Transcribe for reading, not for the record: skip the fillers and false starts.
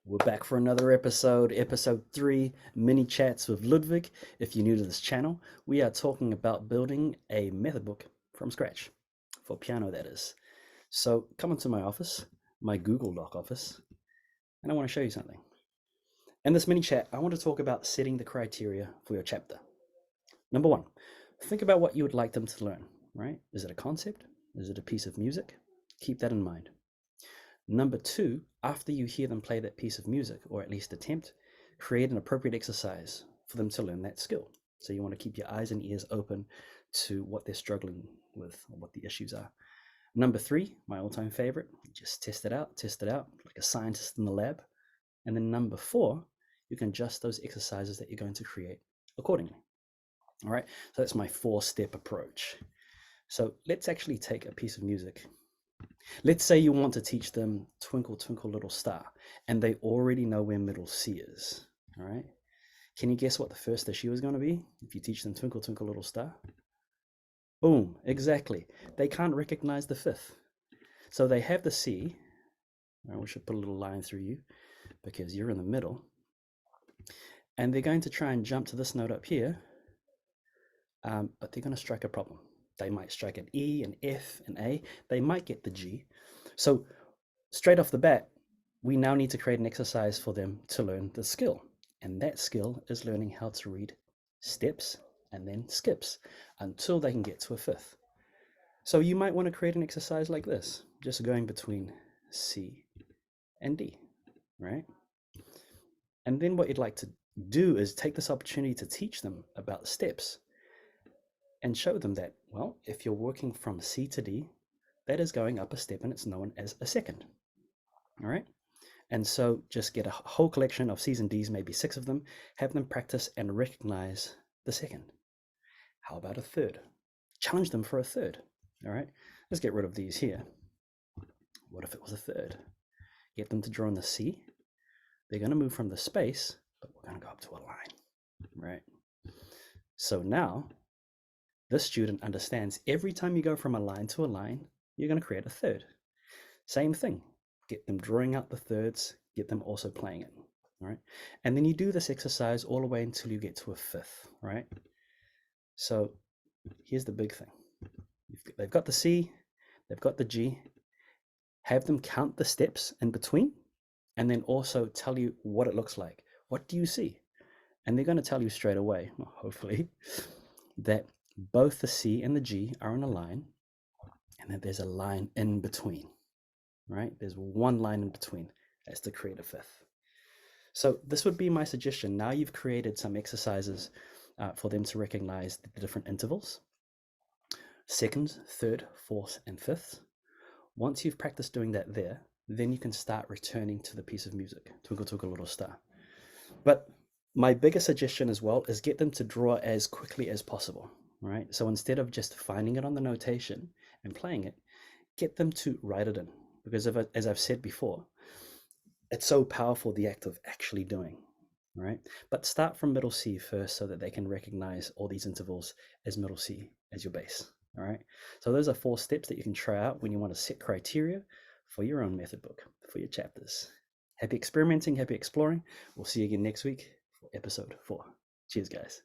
We're back for another episode 3, mini chats with Ludwig. If you're new to this channel, we are talking about building a method book from scratch, for piano that is. So come into my office, my Google Doc office, and I want to show you something. In this mini chat, I want to talk about setting the criteria for your chapter. Number 1, think about what you would like them to learn, right? Is it a concept? Is it a piece of music? Keep that in mind. Number 2, after you hear them play that piece of music, or at least attempt, create an appropriate exercise for them to learn that skill. So you want to keep your eyes and ears open to what they're struggling with, or what the issues are. Number 3, my all-time favorite, just test it out like a scientist in the lab. And then number 4, you can adjust those exercises that you're going to create accordingly. All right, so that's my 4-step approach. So let's actually take a piece of music. Let's say you want to teach them Twinkle, Twinkle, Little Star, and they already know where middle C is, all right? Can you guess what the first issue is going to be if you teach them Twinkle, Twinkle, Little Star? Boom, exactly. They can't recognize the fifth. So they have the C. We should put a little line through you because you're in the middle. And they're going to try and jump to this note up here, but they're going to strike a problem. They might strike an E, an F, an A. They might get the G. So straight off the bat, we now need to create an exercise for them to learn the skill. And that skill is learning how to read steps and then skips until they can get to a fifth. So you might want to create an exercise like this, just going between C and D, right? And then what you'd like to do is take this opportunity to teach them about steps and show them that, well, if you're working from C to D, that is going up a step and it's known as a second. All right. And so just get a whole collection of C's and D's, maybe 6 of them, have them practice and recognize the second. How about a third? Challenge them for a third. All right. Let's get rid of these here. What if it was a third? Get them to draw in the C. They're going to move from the space, but we're going to go up to a line, right? So now this student understands every time you go from a line to a line, you're going to create a third. Same thing. Get them drawing out the thirds, get them also playing it, right? And then you do this exercise all the way until you get to a fifth, right? So here's the big thing. They've got the C, they've got the G. Have them count the steps in between, and then also tell you what it looks like. What do you see? And they're going to tell you straight away, well, hopefully, that both the C and the G are in a line, and that there's a line in between, right? There's one line in between as to create a fifth. So this would be my suggestion. Now you've created some exercises for them to recognize the different intervals, seconds, third, fourth, and fifth. Once you've practiced doing that there, then you can start returning to the piece of music, Twinkle, Twinkle, Little Star. But my biggest suggestion as well is get them to draw as quickly as possible, right? So instead of just finding it on the notation and playing it, get them to write it in. Because as I've said before, it's so powerful, the act of actually doing, right? But start from middle C first so that they can recognize all these intervals as middle C as your base, all right? So those are 4 steps that you can try out when you want to set criteria for your own method book, for your chapters. Happy experimenting, happy exploring. We'll see you again next week for episode 4. Cheers, guys.